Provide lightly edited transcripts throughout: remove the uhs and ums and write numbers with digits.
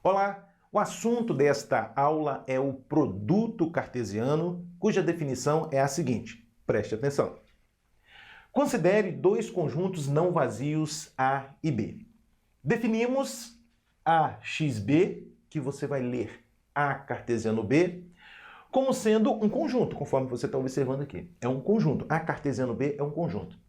Olá! O assunto desta aula é o produto cartesiano, cuja definição é a seguinte. Preste atenção. Considere dois conjuntos não vazios A e B. Definimos AXB, que você vai ler A cartesiano B, como sendo um conjunto, conforme você está observando aqui. É um conjunto. A cartesiano B é um conjunto.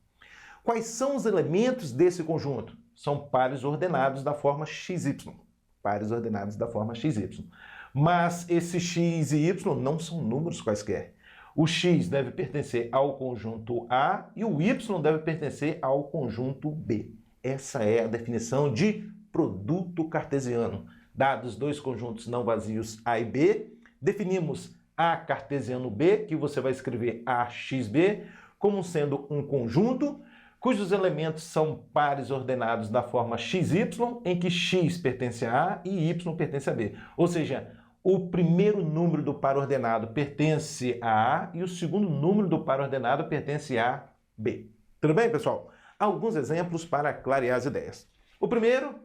Quais são os elementos desse conjunto? São pares ordenados da forma XY. Pares ordenados da forma XY. Mas esse x e y não são números quaisquer. O x deve pertencer ao conjunto A e o y deve pertencer ao conjunto B. Essa é a definição de produto cartesiano. Dados dois conjuntos não vazios A e B, definimos A cartesiano B, que você vai escrever AXB, como sendo um conjunto cujos elementos são pares ordenados da forma XY, em que x pertence a A e y pertence a B. Ou seja, o primeiro número do par ordenado pertence a A e o segundo número do par ordenado pertence a B. Tudo bem, pessoal? Alguns exemplos para clarear as ideias. O primeiro,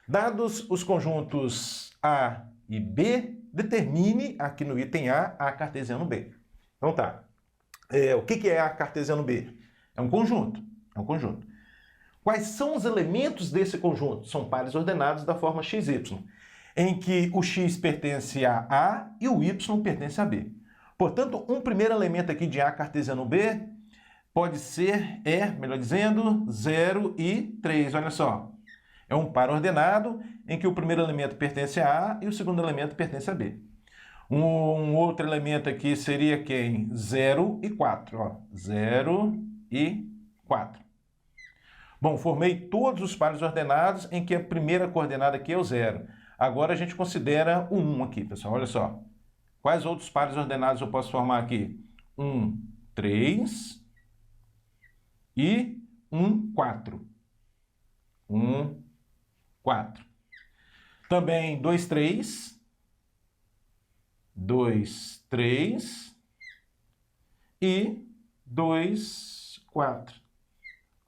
dados os conjuntos A e B, determine aqui no item A cartesiano B. Então tá. O que é A cartesiano B? É um conjunto. É um conjunto. Quais são os elementos desse conjunto? São pares ordenados da forma XY, em que o x pertence a A e o y pertence a B. Portanto, um primeiro elemento aqui de A cartesiano B pode ser, melhor dizendo, 0 e 3. Olha só. É um par ordenado em que o primeiro elemento pertence a A e o segundo elemento pertence a B. Um outro elemento aqui seria quem? 0 e 4. Ó. 0 e 4. Bom, formei todos os pares ordenados em que a primeira coordenada aqui é o 0. Agora a gente considera o 1 aqui, pessoal. Olha só. Quais outros pares ordenados eu posso formar aqui? 1, 3 e 1, 4. 1, 4. Também 2, 3. 2, 3 e 2, 4.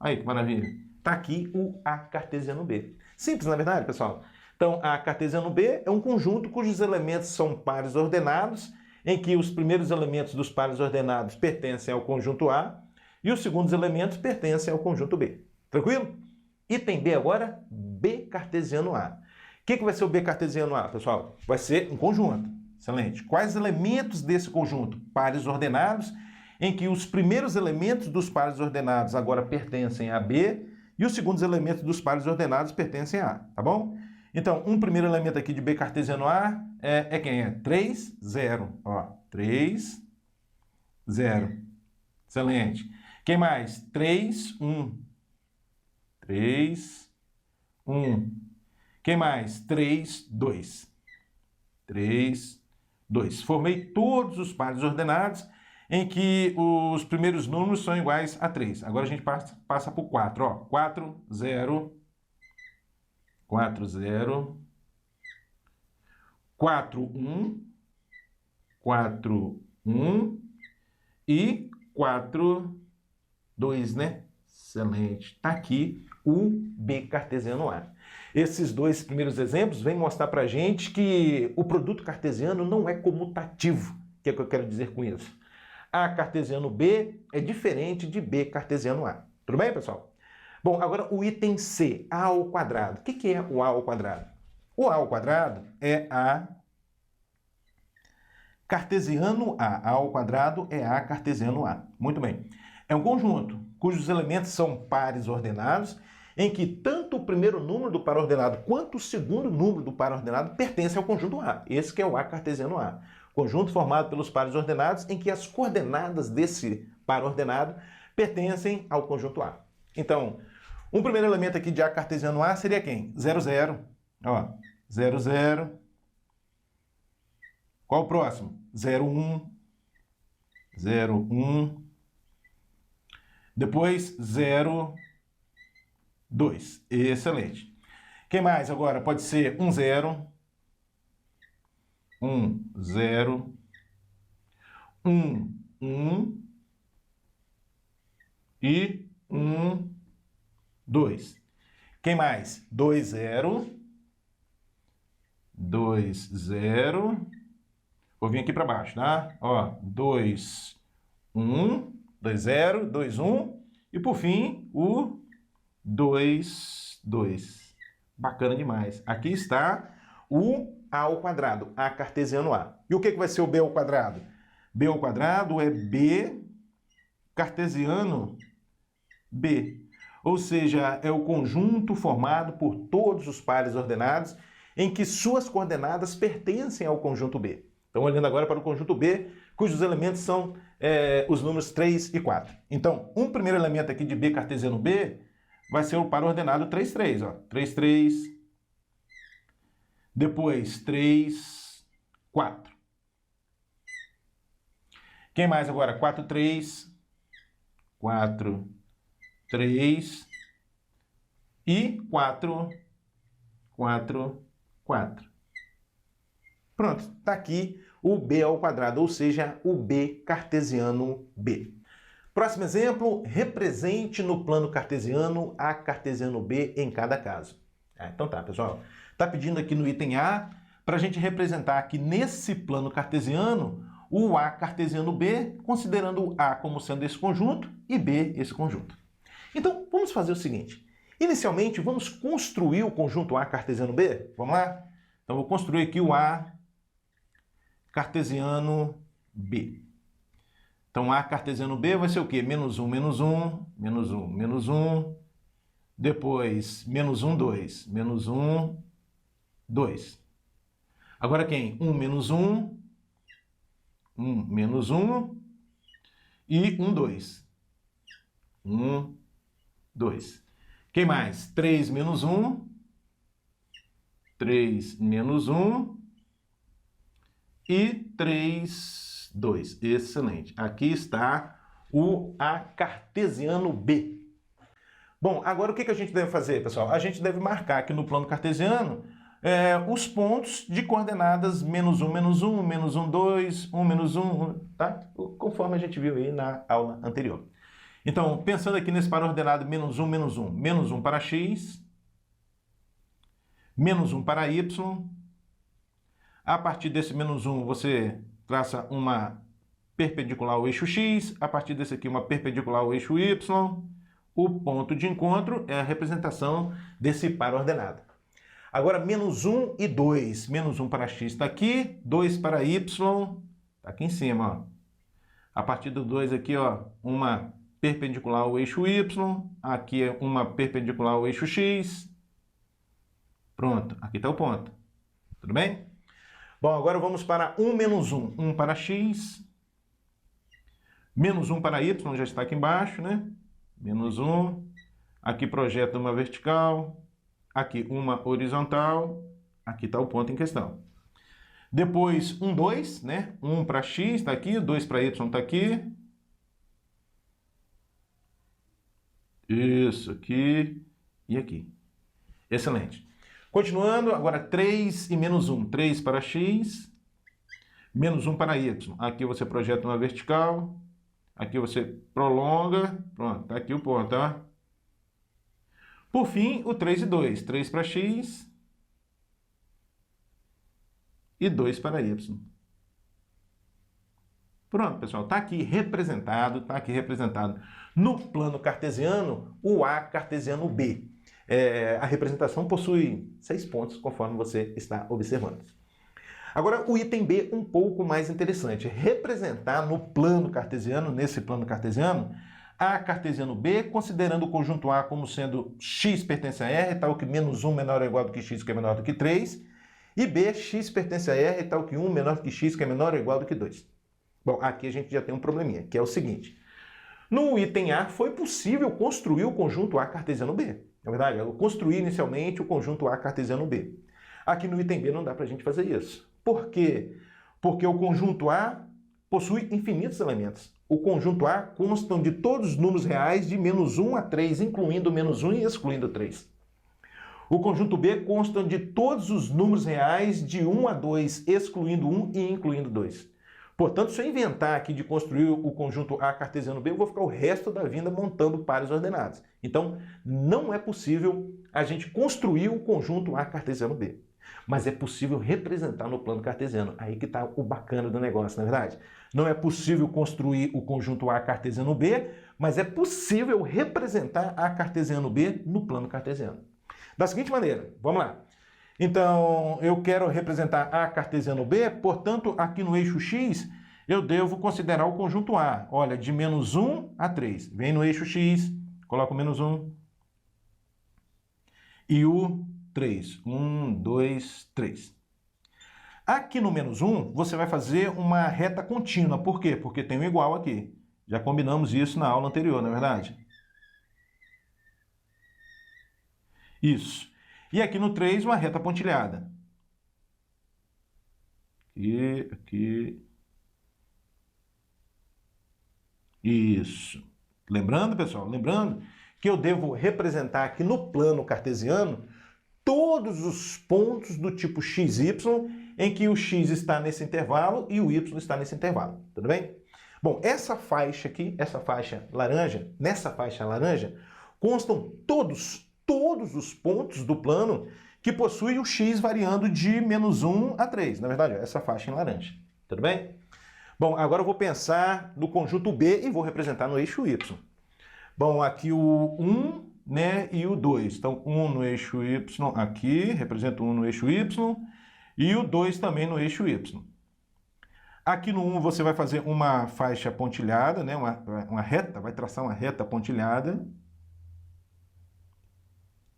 Aí, que maravilha. Está aqui o A cartesiano B. Simples, na verdade, pessoal? Então, A cartesiano B é um conjunto cujos elementos são pares ordenados, em que os primeiros elementos dos pares ordenados pertencem ao conjunto A e os segundos elementos pertencem ao conjunto B. Tranquilo? Item B agora, B cartesiano A. O que vai ser o B cartesiano A, pessoal? Vai ser um conjunto. Excelente. Quais elementos desse conjunto? Pares ordenados, em que os primeiros elementos dos pares ordenados agora pertencem a B e os segundos elementos dos pares ordenados pertencem a A, tá bom? Então, um primeiro elemento aqui de B cartesiano A é quem? É 3, 0. Ó, 3, 0. Excelente. Quem mais? 3, 1. 3, 1. Quem mais? 3, 2. 3, 2. Formei todos os pares ordenados em que os primeiros números são iguais a 3. Agora a gente passa por 4. Ó. 4, 0, 4, 0, 4, 1, 4, 1 e 4, 2, né? Excelente. Está aqui o B cartesiano A. Esses dois primeiros exemplos vêm mostrar para a gente que o produto cartesiano não é comutativo. O que é que eu quero dizer com isso? A cartesiano B é diferente de B cartesiano A. Tudo bem, pessoal? Bom, agora o item C, A ao quadrado. O que é o A ao quadrado? O A ao quadrado é A cartesiano A. A ao quadrado é A cartesiano A. Muito bem. É um conjunto cujos elementos são pares ordenados, em que tanto o primeiro número do par ordenado quanto o segundo número do par ordenado pertencem ao conjunto A. Esse que é o A cartesiano A. Conjunto formado pelos pares ordenados em que as coordenadas desse par ordenado pertencem ao conjunto A. Então, um primeiro elemento aqui de A cartesiano A seria quem? 0, 0. Ó, 0, 0. Qual o próximo? 0, 1. 0, 1. Depois, 0, 2. Excelente. Quem mais agora? Pode ser 1, 0. 1, 0, 1, 1 e 1, 2. Quem mais? 2, 0, 2, 0. Vou vir aqui para baixo, tá? Ó, 2, 1, 2, 0, 2, 1. E por fim, o 2, 2. Bacana demais. Aqui está o A ao quadrado, A cartesiano A. E o que vai ser o B ao quadrado? B ao quadrado é B cartesiano B. Ou seja, é o conjunto formado por todos os pares ordenados em que suas coordenadas pertencem ao conjunto B. Então, olhando agora para o conjunto B, cujos elementos são os números 3 e 4. Então, um primeiro elemento aqui de B cartesiano B vai ser o par ordenado 3, 3. Ó. 3, 3. Depois, 3, 4. Quem mais agora? 4, 3. 4, 3. E 4, 4, 4. Pronto, está aqui o B ao quadrado, ou seja, o B cartesiano B. Próximo exemplo, represente no plano cartesiano A cartesiano B em cada caso. Então tá, pessoal. Está pedindo aqui no item A para a gente representar aqui nesse plano cartesiano o A cartesiano B, considerando A como sendo esse conjunto e B esse conjunto. Então, vamos fazer o seguinte. Inicialmente, vamos construir o conjunto A cartesiano B? Vamos lá? Então, vou construir aqui o A cartesiano B. Então, A cartesiano B vai ser o quê? Menos 1, menos 1, menos 1, menos 1. Depois, menos 1, 2. Menos 1, 2. Agora quem? 1, menos 1. 1, menos 1. E 1, 2. 1, 2. Quem mais? 3 menos 1. 3 menos 1. E 3, 2. Excelente. Aqui está o A cartesiano B. Bom, agora o que a gente deve fazer, pessoal? A gente deve marcar aqui no plano cartesiano os pontos de coordenadas menos 1, menos 1, menos 1, 2, 1, menos 1, tá? Conforme a gente viu aí na aula anterior. Então, pensando aqui nesse par ordenado menos 1, menos 1, menos 1 para x, menos 1 para y. A partir desse menos 1, você traça uma perpendicular ao eixo x. A partir desse aqui, uma perpendicular ao eixo y. O ponto de encontro é a representação desse par ordenado. Agora, menos 1 e 2. Menos 1 para x está aqui, 2 para y está aqui em cima. Ó. A partir do 2 aqui, ó, uma perpendicular ao eixo y. Aqui é uma perpendicular ao eixo x. Pronto, aqui está o ponto. Tudo bem? Bom, agora vamos para 1 menos 1. 1 para x. Menos 1 para y, já está aqui embaixo, né? Menos 1. Aqui projeta uma vertical. Aqui uma horizontal. Aqui está o ponto em questão. Depois, 1, 2, né? 1 para x está aqui, 2 para y está aqui. Isso, aqui e aqui. Excelente. Continuando, agora 3 e menos 1. 3 para x, menos 1 para y. Aqui você projeta uma vertical, aqui você prolonga, pronto, está aqui o ponto, tá? Por fim, o 3 e 2. 3 para x e 2 para y. Pronto, pessoal, está aqui representado, no plano cartesiano, o A cartesiano B. A representação possui 6 pontos, conforme você está observando. Agora, o item B um pouco mais interessante. Representar no plano cartesiano, nesse plano cartesiano, A cartesiano B, considerando o conjunto A como sendo x pertence a R, tal que menos 1 menor ou igual do que x, que é menor do que 3, e B, x pertence a R, tal que 1 menor do que x, que é menor ou igual do que 2. Bom, aqui a gente já tem um probleminha, que é o seguinte. No item A, foi possível construir o conjunto A cartesiano B. Na verdade, eu construí inicialmente o conjunto A cartesiano B. Aqui no item B não dá para a gente fazer isso. Por quê? Porque o conjunto A possui infinitos elementos. O conjunto A consta de todos os números reais de menos 1 a 3, incluindo menos 1 e excluindo 3. O conjunto B consta de todos os números reais de 1 a 2, excluindo 1 e incluindo 2. Portanto, se eu inventar aqui de construir o conjunto A cartesiano B, eu vou ficar o resto da vida montando pares ordenados. Então, não é possível a gente construir o conjunto A cartesiano B. Mas é possível representar no plano cartesiano. Aí que está o bacana do negócio, na verdade. Não é possível construir o conjunto A cartesiano B, mas é possível representar A cartesiano B no plano cartesiano. Da seguinte maneira, vamos lá. Então, eu quero representar A cartesiano B, portanto, aqui no eixo X, eu devo considerar o conjunto A. Olha, de menos 1 a 3. Vem no eixo X, coloco o menos 1. E o 3. 1, 2, 3. Aqui no menos 1, você vai fazer uma reta contínua. Por quê? Porque tem um igual aqui. Já combinamos isso na aula anterior, não é verdade? Isso. E aqui no 3, uma reta pontilhada. Aqui. Isso. Lembrando, pessoal, lembrando que eu devo representar aqui no plano cartesiano todos os pontos do tipo XY em que o x está nesse intervalo e o y está nesse intervalo. Tudo bem? Bom, essa faixa aqui, essa faixa laranja, nessa faixa laranja, constam todos os pontos do plano que possuem o x variando de menos 1 a 3. Na verdade, essa faixa em laranja. Tudo bem? Bom, agora eu vou pensar no conjunto B e vou representar no eixo y. Bom, aqui o 1, né, e o 2. Então, 1 no eixo y aqui, representa 1 no eixo y, e o 2 também no eixo y. Aqui no 1 você vai fazer uma faixa pontilhada, né, uma reta, vai traçar uma reta pontilhada.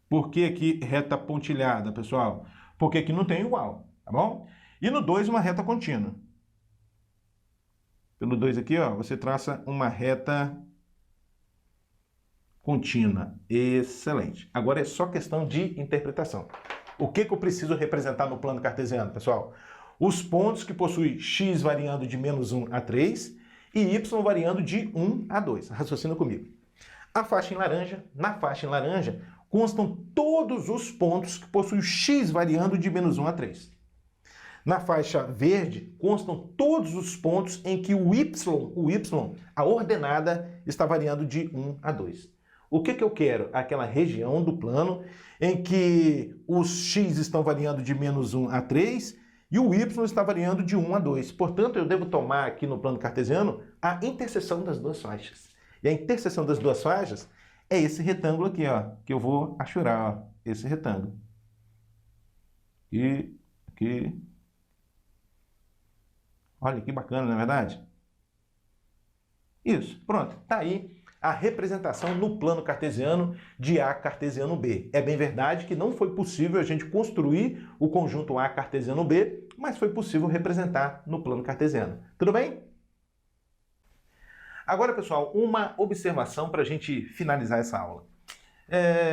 Por que aqui reta pontilhada, pessoal? Porque aqui não tem igual, tá bom? E no 2 uma reta contínua. Pelo 2 aqui, ó, você traça uma reta contínua. Excelente. Agora é só questão de interpretação. O que eu preciso representar no plano cartesiano, pessoal? Os pontos que possuem x variando de menos 1 a 3 e y variando de 1 a 2. Raciocina comigo. A faixa em laranja, na faixa em laranja, constam todos os pontos que possuem x variando de menos 1 a 3. Na faixa verde, constam todos os pontos em que o y, a ordenada, está variando de 1 a 2. O que eu quero? Aquela região do plano em que os x estão variando de menos 1 a 3 e o y está variando de 1 a 2. Portanto, eu devo tomar aqui no plano cartesiano a interseção das duas faixas. E a interseção das duas faixas é esse retângulo aqui, ó, que eu vou achurar, ó, esse retângulo. E aqui. Olha que bacana, não é verdade? Isso, pronto, tá aí a representação no plano cartesiano de A cartesiano B. É bem verdade que não foi possível a gente construir o conjunto A cartesiano B, mas foi possível representar no plano cartesiano. Tudo bem? Agora, pessoal, uma observação para a gente finalizar essa aula.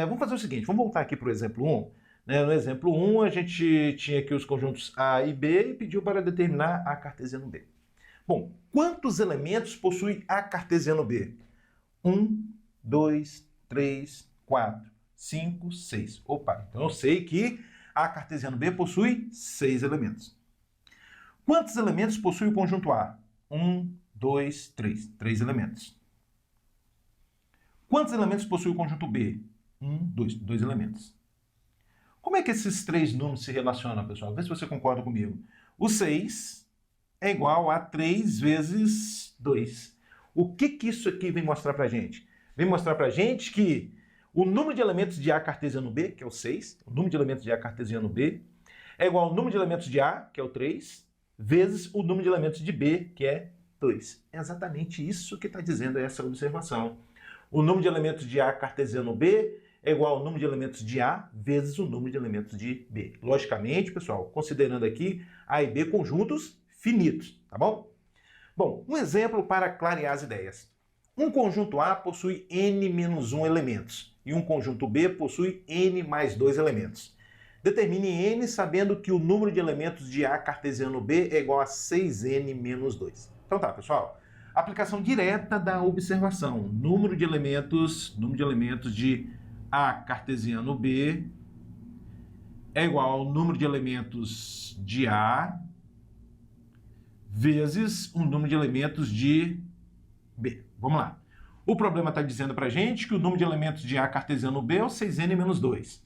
Vamos fazer o seguinte, vamos voltar aqui para o exemplo 1. No exemplo 1, a gente tinha aqui os conjuntos A e B e pediu para determinar A cartesiano B. Bom, quantos elementos possui A cartesiano B? 1, 2, 3, 4, 5, 6. Opa, então eu sei que A cartesiano B possui 6 elementos. Quantos elementos possui o conjunto A? 1, 2, 3. 3 elementos. Quantos elementos possui o conjunto B? 1, 2. 2 elementos. Como é que esses três números se relacionam, pessoal? Vê se você concorda comigo. O 6 é igual a 3 vezes 2. O que isso aqui vem mostrar para a gente? Vem mostrar para a gente que o número de elementos de A cartesiano B, que é o 6, o número de elementos de A cartesiano B, é igual ao número de elementos de A, que é o 3, vezes o número de elementos de B, que é 2. É exatamente isso que está dizendo essa observação. O número de elementos de A cartesiano B é igual ao número de elementos de A vezes o número de elementos de B. Logicamente, pessoal, considerando aqui A e B conjuntos finitos, tá bom? Bom, um exemplo para clarear as ideias. Um conjunto A possui n-1 elementos e um conjunto B possui n mais 2 elementos. Determine n sabendo que o número de elementos de A cartesiano B é igual a 6n menos 2. Então tá, pessoal. Aplicação direta da observação. Número de elementos de A cartesiano B é igual ao número de elementos de A vezes o número de elementos de B. Vamos lá. O problema está dizendo para a gente que o número de elementos de A cartesiano B é o 6n menos 2.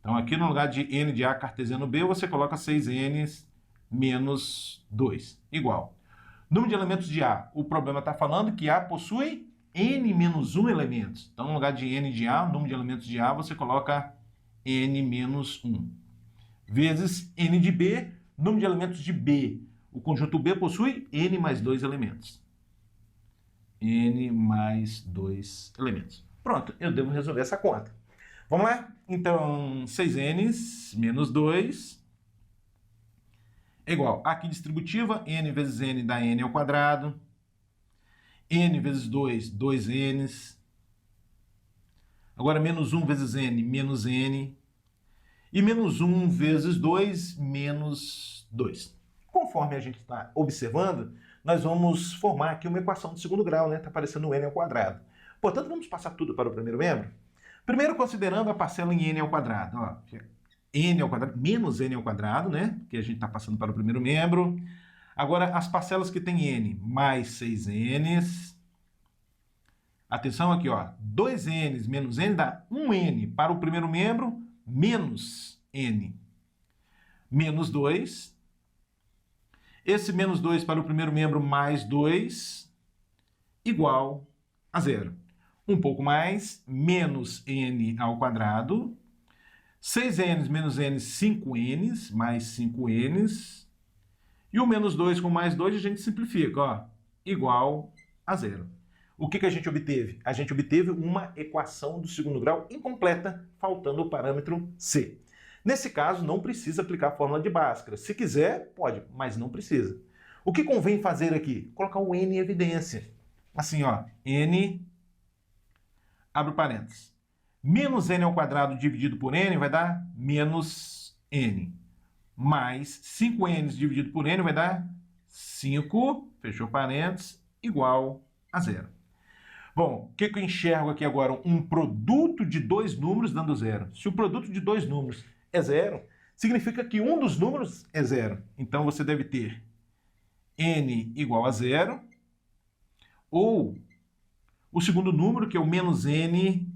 Então, aqui no lugar de n de A cartesiano B, você coloca 6n menos 2, igual. Número de elementos de A. O problema está falando que A possui n menos 1 elementos. Então, no lugar de n de A, o número de elementos de A, você coloca n menos 1. Vezes n de B, número de elementos de B. O conjunto B possui n mais 2 elementos. N mais 2 elementos. Pronto, eu devo resolver essa conta. Vamos lá? Então, 6n menos 2 é igual. Aqui distributiva, n vezes n dá n ao quadrado. N vezes 2, 2n's. Agora, menos 1 vezes n, menos n. E menos 1 vezes 2, menos 2. Conforme a gente está observando, nós vamos formar aqui uma equação de segundo grau, né? Está aparecendo n ao quadrado. Portanto, vamos passar tudo para o primeiro membro? Primeiro, considerando a parcela em n ao quadrado. Ó, n ao quadrado menos n ao quadrado, né? Que a gente está passando para o primeiro membro. Agora, as parcelas que tem n mais 6n's. Atenção aqui, ó. 2n's menos n dá 1n para o primeiro membro, menos n. Menos 2. Esse menos 2 para o primeiro membro mais 2, igual a 0. Um pouco mais, menos n ao quadrado. 6n's menos n, 5n's, mais 5n's. E o menos 2 com mais 2 a gente simplifica, ó, igual a 0. O que a gente obteve? A gente obteve uma equação do segundo grau incompleta, faltando o parâmetro c. Nesse caso, não precisa aplicar a fórmula de Bhaskara. Se quiser, pode, mas não precisa. O que convém fazer aqui? Colocar o n em evidência. Assim, ó, n, abre parênteses. Menos n ao quadrado dividido por n vai dar menos n. Mais 5n's dividido por n vai dar 5, fechou parênteses, igual a 0. Bom, o que eu enxergo aqui agora? Um produto de dois números dando 0. Se o produto de dois números é 0, significa que um dos números é 0. Então, você deve ter n igual a 0, ou o segundo número, que é o menos n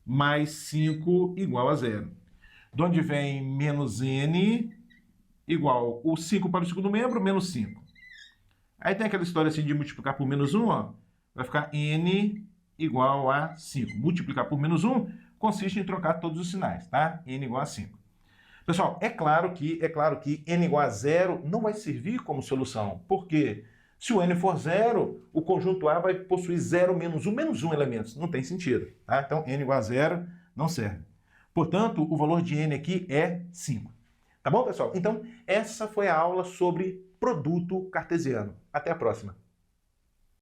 mais 5 igual a 0. De onde vem menos n igual o 5 para o segundo membro, menos 5. Aí tem aquela história assim de multiplicar por menos 1, ó, vai ficar n igual a 5. Multiplicar por menos 1 consiste em trocar todos os sinais, tá? N igual a 5. Pessoal, é claro que n igual a 0 não vai servir como solução. Por quê? Se o n for 0, o conjunto A vai possuir 0 menos 1 elementos. Não tem sentido, tá? Então, n igual a 0 não serve. Portanto, o valor de n aqui é 5. Tá bom, pessoal? Então, essa foi a aula sobre produto cartesiano. Até a próxima.